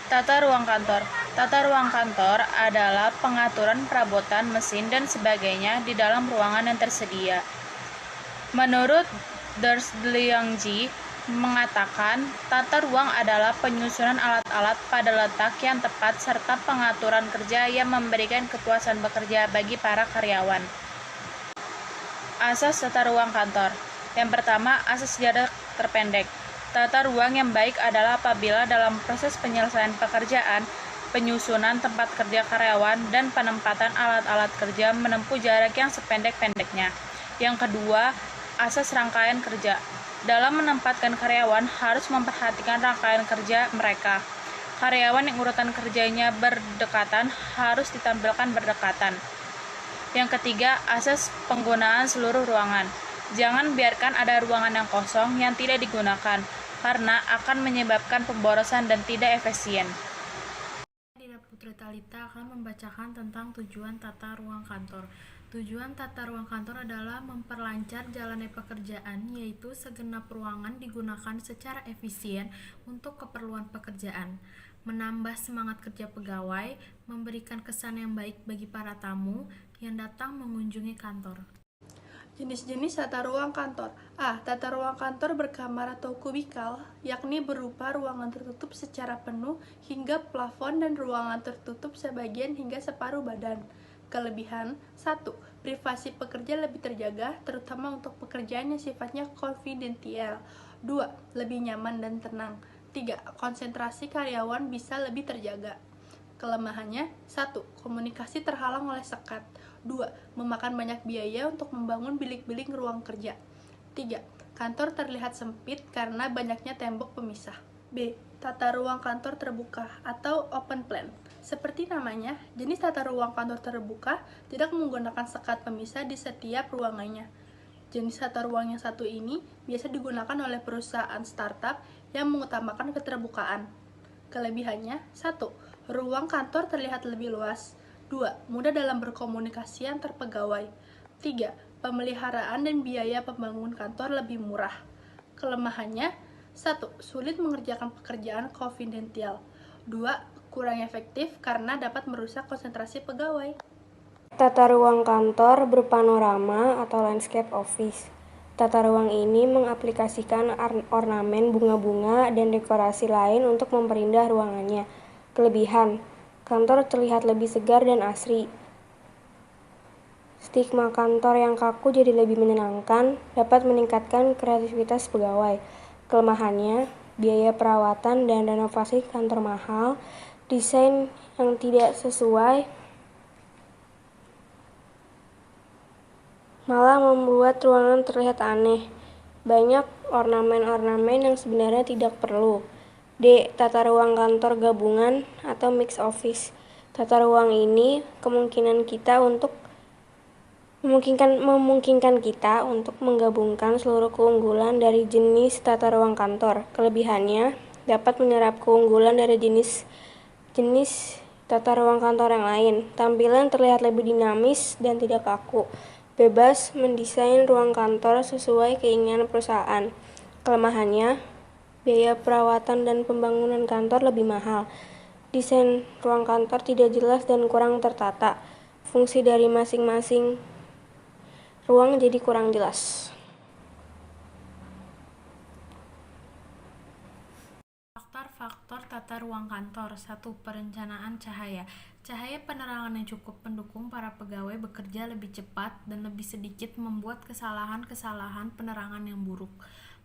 Tata ruang kantor. Tata ruang kantor adalah pengaturan perabotan, mesin, dan sebagainya di dalam ruangan yang tersedia. Menurut Dersliangji mengatakan, tata ruang adalah penyusunan alat-alat pada letak yang tepat serta pengaturan kerja yang memberikan kepuasan bekerja bagi para karyawan. Asas tata ruang kantor. Yang pertama, asas jarak terpendek. Tata ruang yang baik adalah apabila dalam proses penyelesaian pekerjaan, penyusunan tempat kerja karyawan, dan penempatan alat-alat kerja menempuh jarak yang sependek-pendeknya. Yang kedua, asas rangkaian kerja. Dalam menempatkan karyawan harus memperhatikan rangkaian kerja mereka. Karyawan yang urutan kerjanya berdekatan harus ditampilkan berdekatan. Yang ketiga, asas penggunaan seluruh ruangan. Jangan biarkan ada ruangan yang kosong yang tidak digunakan, karena akan menyebabkan pemborosan dan tidak efisien. Dina Putri Talita akan membacakan tentang tujuan tata ruang kantor. Tujuan tata ruang kantor adalah memperlancar jalannya pekerjaan, yaitu segenap ruangan digunakan secara efisien untuk keperluan pekerjaan, menambah semangat kerja pegawai, memberikan kesan yang baik bagi para tamu yang datang mengunjungi kantor. Jenis-jenis tata ruang kantor. A. Tata ruang kantor berkamar atau kubikal, yakni berupa ruangan tertutup secara penuh hingga plafon dan ruangan tertutup sebagian hingga separuh badan. Kelebihan: 1. Privasi pekerja lebih terjaga, terutama untuk pekerjaan yang sifatnya konfidensial. 2. Lebih nyaman dan tenang. 3. Konsentrasi karyawan bisa lebih terjaga. Kelemahannya: 1. Komunikasi terhalang oleh sekat. 2. Memakan banyak biaya untuk membangun bilik-bilik ruang kerja. 3. Kantor terlihat sempit karena banyaknya tembok pemisah. B. Tata ruang kantor terbuka atau open plan. Seperti namanya, jenis tata ruang kantor terbuka tidak menggunakan sekat pemisah di setiap ruangannya. Jenis tata ruang yang satu ini biasa digunakan oleh perusahaan startup yang mengutamakan keterbukaan. Kelebihannya: 1. Ruang kantor terlihat lebih luas. 2. Mudah dalam berkomunikasi antar pegawai. 3. Pemeliharaan dan biaya pembangunan kantor lebih murah. Kelemahannya: 1. Sulit mengerjakan pekerjaan konfidensial. 2. Kurang efektif karena dapat merusak konsentrasi pegawai. Tata ruang kantor berpanorama atau landscape office. Tata ruang ini mengaplikasikan ornamen bunga-bunga dan dekorasi lain untuk memperindah ruangannya. Kelebihan: kantor terlihat lebih segar dan asri. Stigma kantor yang kaku jadi lebih menyenangkan, dapat meningkatkan kreativitas pegawai. Kelemahannya: biaya perawatan dan renovasi kantor mahal, desain yang tidak sesuai, malah membuat ruangan terlihat aneh. Banyak ornamen-ornamen yang sebenarnya tidak perlu. D. Tata ruang kantor gabungan atau mix office. Tata ruang ini memungkinkan kita untuk menggabungkan seluruh keunggulan dari jenis tata ruang kantor. Kelebihannya dapat menyerap keunggulan dari jenis tata ruang kantor yang lain. Tampilan terlihat lebih dinamis dan tidak kaku. Bebas mendesain ruang kantor sesuai keinginan perusahaan. Kelemahannya, biaya perawatan dan pembangunan kantor lebih mahal. Desain ruang kantor tidak jelas dan kurang tertata. Fungsi dari masing-masing ruang jadi kurang jelas. Faktor-faktor tata ruang kantor. 1. Perencanaan cahaya. Cahaya penerangan yang cukup mendukung para pegawai bekerja lebih cepat dan lebih sedikit membuat kesalahan-kesalahan penerangan yang buruk.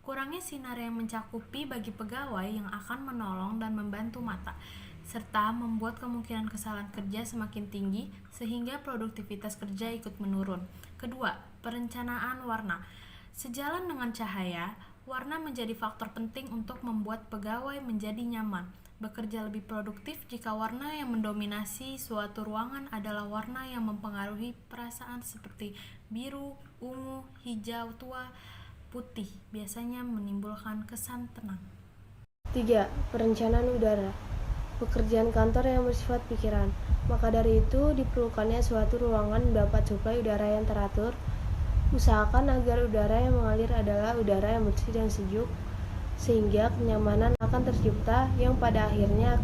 Kurangnya sinar yang mencakupi bagi pegawai yang akan menolong dan membantu mata, serta membuat kemungkinan kesalahan kerja semakin tinggi sehingga produktivitas kerja ikut menurun. Kedua, perencanaan warna. Sejalan dengan cahaya, warna menjadi faktor penting untuk membuat pegawai menjadi nyaman, bekerja lebih produktif jika warna yang mendominasi suatu ruangan adalah warna yang mempengaruhi perasaan seperti biru, ungu, hijau tua, putih, biasanya menimbulkan kesan tenang. 3. Perencanaan udara. Pekerjaan kantor yang bersifat pikiran. Maka dari itu, diperlukannya suatu ruangan dapat suplai udara yang teratur. Usahakan agar udara yang mengalir adalah udara yang bersih dan sejuk, sehingga kenyamanan akan tercipta yang pada akhirnya akan